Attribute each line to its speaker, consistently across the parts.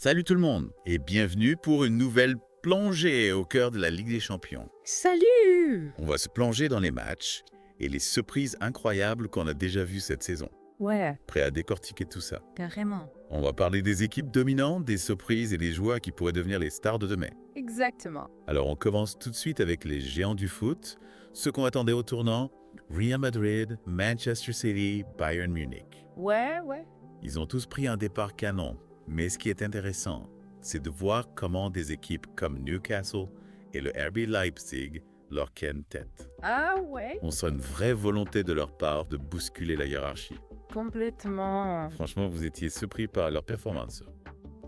Speaker 1: Salut tout le monde et bienvenue pour une nouvelle plongée au cœur de la Ligue des Champions.
Speaker 2: Salut!
Speaker 1: On va se plonger dans les matchs et les surprises incroyables qu'on a déjà vues cette saison.
Speaker 2: Ouais,
Speaker 1: Prêt à décortiquer tout ça.
Speaker 2: carrément.
Speaker 1: On va parler des équipes dominantes, des surprises et des joueurs qui pourraient devenir les stars de demain.
Speaker 2: Exactement.
Speaker 1: Alors on commence tout de suite avec les géants du foot, ceux qu'on attendait au tournant, Real Madrid, Manchester City, Bayern Munich.
Speaker 2: Ouais.
Speaker 1: Ils ont tous pris un départ canon, mais ce qui est intéressant, c'est de voir comment des équipes comme Newcastle et le RB Leipzig leur tiennent tête.
Speaker 2: Ah ouais?
Speaker 1: On sent une vraie volonté de leur part de bousculer la hiérarchie.
Speaker 2: Complètement.
Speaker 1: Franchement, vous étiez surpris par leur performance.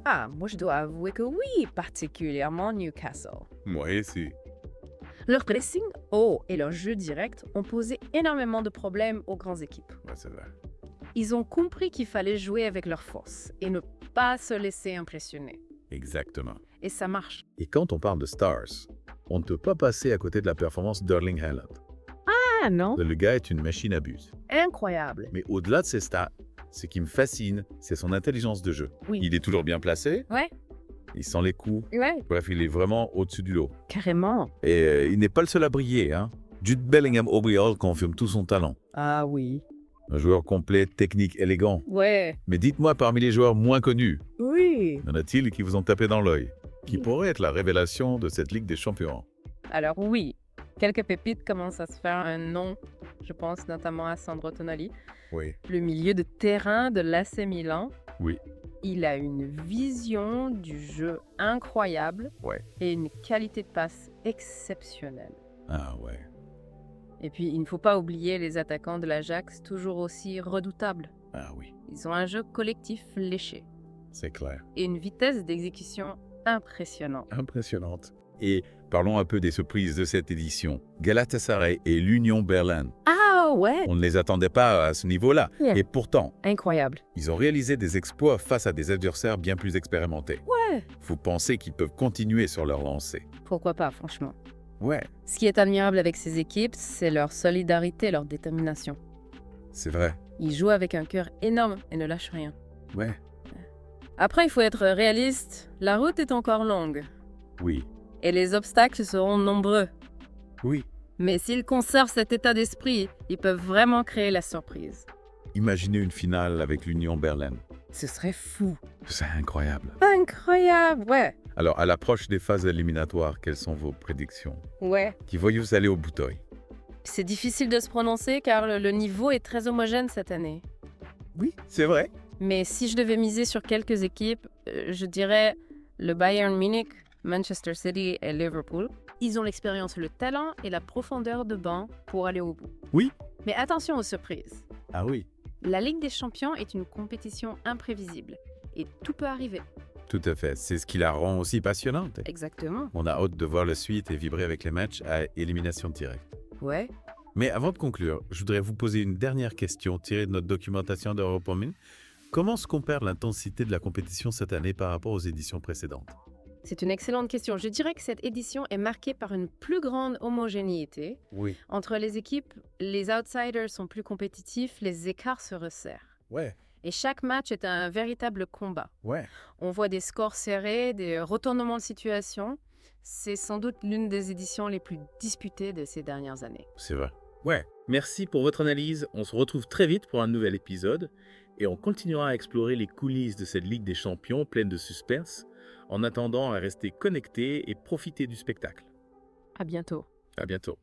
Speaker 2: Ah, moi je dois avouer que oui, particulièrement Newcastle.
Speaker 1: Moi aussi.
Speaker 2: Leur pressing haut et leur jeu direct ont posé énormément de problèmes aux grandes équipes.
Speaker 1: Ouais, ça va.
Speaker 2: Ils ont compris qu'il fallait jouer avec leurs forces et ne pas se laisser impressionner.
Speaker 1: Exactement.
Speaker 2: Et ça marche.
Speaker 1: Et quand on parle de stars, on ne peut pas passer à côté de la performance d'Erling Haaland.
Speaker 2: Ah non?
Speaker 1: Le gars est une machine à but.
Speaker 2: Incroyable.
Speaker 1: Mais au-delà de ses stats, ce qui me fascine, c'est son intelligence de jeu.
Speaker 2: Oui.
Speaker 1: Il est toujours bien placé,
Speaker 2: Ouais,
Speaker 1: il sent les coups,
Speaker 2: ouais,
Speaker 1: bref, il est vraiment au-dessus du lot.
Speaker 2: carrément.
Speaker 1: Et il n'est pas le seul à briller. Jude Bellingham-Aubrey confirme tout son talent.
Speaker 2: Ah oui.
Speaker 1: Un joueur complet, technique, élégant.
Speaker 2: Ouais.
Speaker 1: Mais dites-moi, parmi les joueurs moins connus,
Speaker 2: Oui.
Speaker 1: y en a-t-il qui vous ont tapé dans l'œil? Qui pourrait être la révélation de cette Ligue des Champions?
Speaker 2: Alors oui, quelques pépites commencent à se faire un nom, je pense notamment à Sandro Tonali,
Speaker 1: Oui.
Speaker 2: le milieu de terrain de l'AC Milan.
Speaker 1: Oui.
Speaker 2: Il a une vision du jeu incroyable
Speaker 1: Ouais.
Speaker 2: et une qualité de passe exceptionnelle.
Speaker 1: Ah ouais.
Speaker 2: Et puis, il ne faut pas oublier les attaquants de l'Ajax, toujours aussi redoutables.
Speaker 1: Ah oui,
Speaker 2: Ils ont un jeu collectif léché
Speaker 1: c'est clair.
Speaker 2: et une vitesse d'exécution impressionnante.
Speaker 1: Impressionnante. Et parlons un peu des surprises de cette édition. Galatasaray et l'Union Berlin.
Speaker 2: Ah ouais!
Speaker 1: On ne les attendait pas à ce niveau-là.
Speaker 2: Yeah.
Speaker 1: Et pourtant,
Speaker 2: Incroyable.
Speaker 1: ils ont réalisé des exploits face à des adversaires bien plus expérimentés.
Speaker 2: Ouais!
Speaker 1: Vous pensez qu'ils peuvent continuer sur leur lancée?
Speaker 2: Pourquoi pas, franchement.
Speaker 1: Ouais,
Speaker 2: Ce qui est admirable avec ces équipes, c'est leur solidarité, leur détermination.
Speaker 1: c'est vrai.
Speaker 2: Ils jouent avec un cœur énorme et ne lâchent rien.
Speaker 1: Ouais.
Speaker 2: Après, il faut être réaliste, la route est encore longue
Speaker 1: Oui.
Speaker 2: et les obstacles seront nombreux.
Speaker 1: Oui.
Speaker 2: Mais s'ils conservent cet état d'esprit, ils peuvent vraiment créer la surprise.
Speaker 1: Imaginez une finale avec l'Union Berlin.
Speaker 2: Ce serait fou.
Speaker 1: C'est incroyable.
Speaker 2: Incroyable, ouais.
Speaker 1: Alors, à l'approche des phases éliminatoires, quelles sont vos prédictions?
Speaker 2: Ouais.
Speaker 1: Qui voyez-vous aller au bouteille?
Speaker 2: C'est difficile de se prononcer car le niveau est très homogène cette année.
Speaker 1: Oui, c'est vrai.
Speaker 2: Mais si je devais miser sur quelques équipes, je dirais le Bayern Munich, Manchester City et Liverpool. Ils ont l'expérience, le talent et la profondeur de banc pour aller au bout.
Speaker 1: Oui.
Speaker 2: Mais attention aux surprises.
Speaker 1: Ah oui.
Speaker 2: La Ligue des Champions est une compétition imprévisible et tout peut arriver.
Speaker 1: Tout à fait. C'est ce qui la rend aussi passionnante.
Speaker 2: Exactement.
Speaker 1: On a hâte de voir la suite et vibrer avec les matchs à élimination directe.
Speaker 2: Ouais.
Speaker 1: Mais avant de conclure, je voudrais vous poser une dernière question tirée de notre documentation d'Europomin. Comment se compare l'intensité de la compétition cette année par rapport aux éditions précédentes?
Speaker 2: C'est une excellente question. Je dirais que cette édition est marquée par une plus grande homogénéité.
Speaker 1: Oui.
Speaker 2: Entre les équipes, les outsiders sont plus compétitifs, les écarts se resserrent.
Speaker 1: Ouais.
Speaker 2: Et chaque match est un véritable combat.
Speaker 1: Ouais.
Speaker 2: On voit des scores serrés, des retournements de situation. C'est sans doute l'une des éditions les plus disputées de ces dernières années.
Speaker 1: C'est vrai.
Speaker 3: Ouais, merci pour votre analyse. On se retrouve très vite pour un nouvel épisode et on continuera à explorer les coulisses de cette Ligue des Champions pleine de suspense en attendant à rester connecté et profiter du spectacle.
Speaker 2: À bientôt.
Speaker 3: À bientôt.